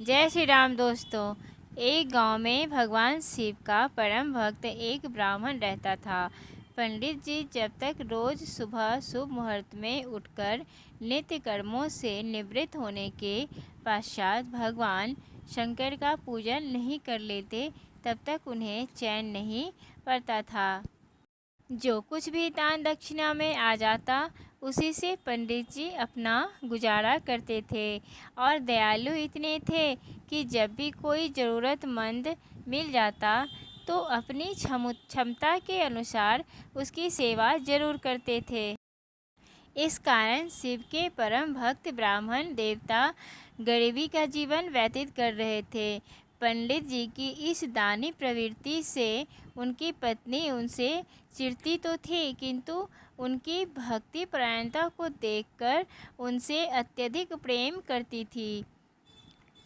जय श्री राम दोस्तों। एक गांव में भगवान शिव का परम भक्त एक ब्राह्मण रहता था। पंडित जी जब तक रोज सुबह शुभ मुहूर्त में उठकर नित्य कर्मों से निवृत्त होने के पश्चात भगवान शंकर का पूजन नहीं कर लेते तब तक उन्हें चैन नहीं पड़ता था। जो कुछ भी दान दक्षिणा में आ जाता उसी से पंडित जी अपना गुजारा करते थे और दयालु इतने थे कि जब भी कोई ज़रूरतमंद मिल जाता तो अपनी क्षमता के अनुसार उसकी सेवा जरूर करते थे। इस कारण शिव के परम भक्त ब्राह्मण देवता गरीबी का जीवन व्यतीत कर रहे थे। पंडित जी की इस दानी प्रवृत्ति से उनकी पत्नी उनसे चिढ़ती तो थी, किंतु उनकी भक्ति परायणता को देखकर उनसे अत्यधिक प्रेम करती थी।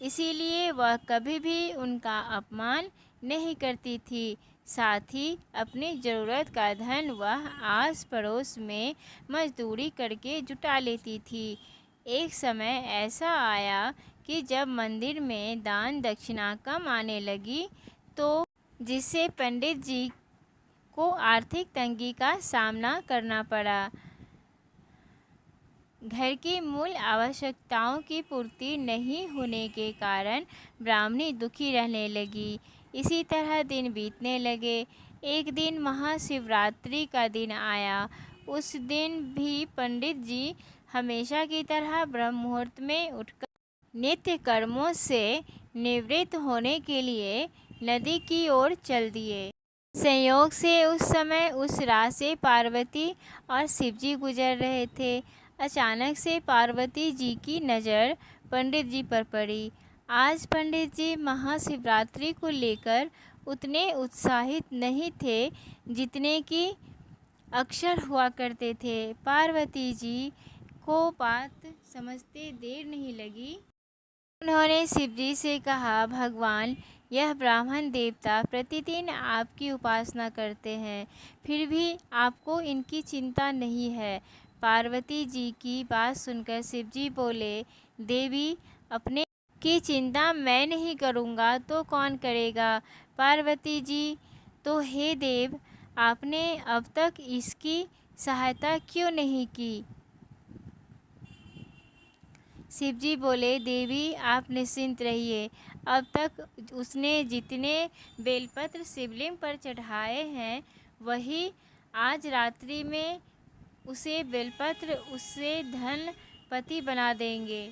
इसीलिए वह कभी भी उनका अपमान नहीं करती थी। साथ ही अपनी ज़रूरत का धन वह आस पड़ोस में मजदूरी करके जुटा लेती थी। एक समय ऐसा आया कि जब मंदिर में दान दक्षिणा कम आने लगी तो जिससे पंडित जी को आर्थिक तंगी का सामना करना पड़ा। घर की मूल आवश्यकताओं की पूर्ति नहीं होने के कारण ब्राह्मणी दुखी रहने लगी। इसी तरह दिन बीतने लगे। एक दिन महाशिवरात्रि का दिन आया। उस दिन भी पंडित जी हमेशा की तरह ब्रह्म मुहूर्त में उठकर नित्य कर्मों से निवृत्त होने के लिए नदी की ओर चल दिए। संयोग से उस समय उस राह से पार्वती और शिवजी गुजर रहे थे। अचानक से पार्वती जी की नज़र पंडित जी पर पड़ी। आज पंडित जी महाशिवरात्रि को लेकर उतने उत्साहित नहीं थे जितने कि अक्सर हुआ करते थे। पार्वती जी को बात समझते देर नहीं लगी। उन्होंने शिवजी से कहा, भगवान, यह ब्राह्मण देवता प्रतिदिन आपकी उपासना करते हैं, फिर भी आपको इनकी चिंता नहीं है। पार्वती जी की बात सुनकर शिवजी बोले, देवी, अपने की चिंता मैं नहीं करूँगा तो कौन करेगा। पार्वती जी, तो हे देव, आपने अब तक इसकी सहायता क्यों नहीं की। शिवजी बोले, देवी, आप निश्चिंत रहिए। अब तक उसने जितने बेलपत्र शिवलिंग पर चढ़ाए हैं वही आज रात्रि में उसे बेलपत्र उससे धनपति बना देंगे।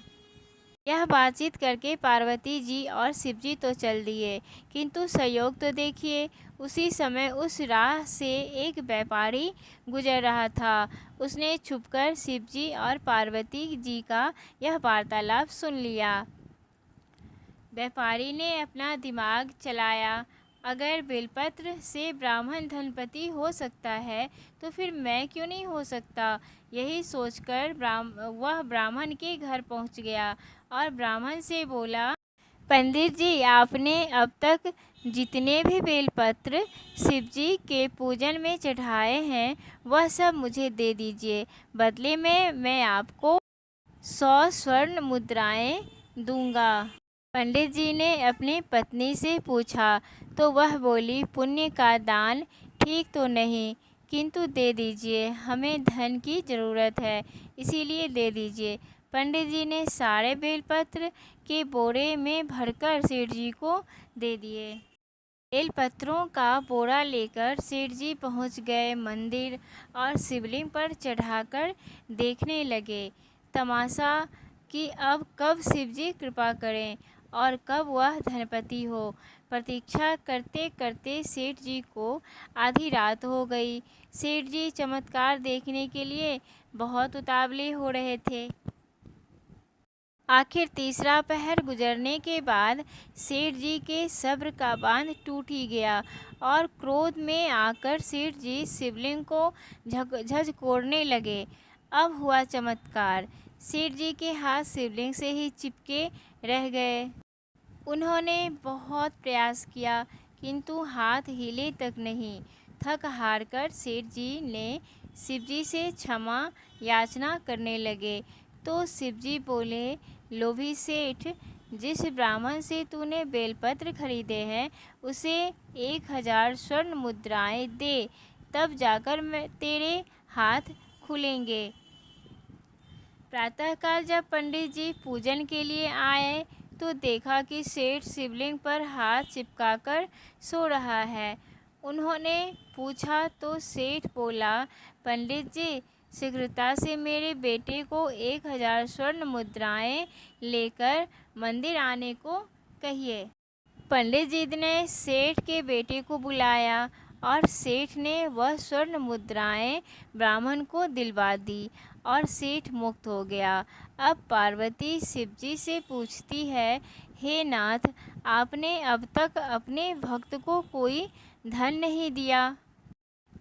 यह बातचीत करके पार्वती जी और शिवजी तो चल दिए, किंतु संयोग तो देखिए, उसी समय उस राह से एक व्यापारी गुजर रहा था। उसने छुपकर शिवजी और पार्वती जी का यह वार्तालाप सुन लिया। व्यापारी ने अपना दिमाग चलाया, अगर बेलपत्र से ब्राह्मण धनपति हो सकता है तो फिर मैं क्यों नहीं हो सकता। यही सोचकर वह ब्राह्मण के घर पहुंच गया और ब्राह्मण से बोला, पंडित जी, आपने अब तक जितने भी बेलपत्र शिवजी के पूजन में चढ़ाए हैं वह सब मुझे दे दीजिए। बदले में मैं आपको 100 स्वर्ण मुद्राएं दूंगा। पंडित जी ने अपनी पत्नी से पूछा तो वह बोली, पुण्य का दान ठीक तो नहीं, किंतु दे दीजिए, हमें धन की ज़रूरत है, इसीलिए दे दीजिए। पंडित जी ने सारे बेलपत्र के बोरे में भरकर सेठ जी को दे दिए। बेलपत्रों का बोरा लेकर सेठ जी पहुँच गए मंदिर और शिवलिंग पर चढ़ाकर देखने लगे तमाशा कि अब कब शिवजी कृपा करें और कब वह धनपति हो। प्रतीक्षा करते करते सेठ जी को आधी रात हो गई। सेठ जी चमत्कार देखने के लिए बहुत उतावले हो रहे थे। आखिर तीसरा पहर गुजरने के बाद सेठ जी के सब्र का बांध टूट ही गया और क्रोध में आकर सेठ जी शिवलिंग को झकझोरने लगे। अब हुआ चमत्कार। सेठ जी के हाथ शिवलिंग से ही चिपके रह गए। उन्होंने बहुत प्रयास किया किंतु हाथ हिले तक नहीं। थक हार कर सेठ जी ने शिवजी से क्षमा याचना करने लगे तो शिवजी बोले, लोभी सेठ, जिस ब्राह्मण से तूने बेलपत्र खरीदे हैं उसे 1000 स्वर्ण मुद्राएं दे, तब जाकर तेरे हाथ खुलेंगे। प्रातःकाल जब पंडित जी पूजन के लिए आए तो देखा कि सेठ शिवलिंग पर हाथ चिपकाकर सो रहा है। उन्होंने पूछा तो सेठ बोला, पंडित जी, शीघ्रता से मेरे बेटे को 1000 स्वर्ण मुद्राएं लेकर मंदिर आने को कहिए। पंडित जी ने सेठ के बेटे को बुलाया और सेठ ने वह स्वर्ण मुद्राएं ब्राह्मण को दिलवा दी और सेठ मुक्त हो गया। अब पार्वती शिवजी से पूछती है, हे नाथ, आपने अब तक अपने भक्त को कोई धन नहीं दिया।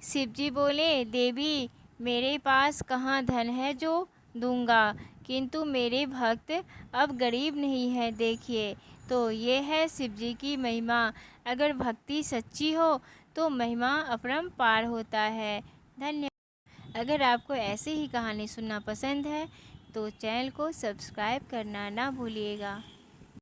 शिवजी बोले, देवी, मेरे पास कहाँ धन है जो दूंगा, किंतु मेरे भक्त अब गरीब नहीं है, देखिए। तो ये है शिवजी की महिमा। अगर भक्ति सच्ची हो तो महिमा अपरंपार होता है। धन्यवाद। अगर आपको ऐसे ही कहानी सुनना पसंद है तो चैनल को सब्सक्राइब करना ना भूलिएगा।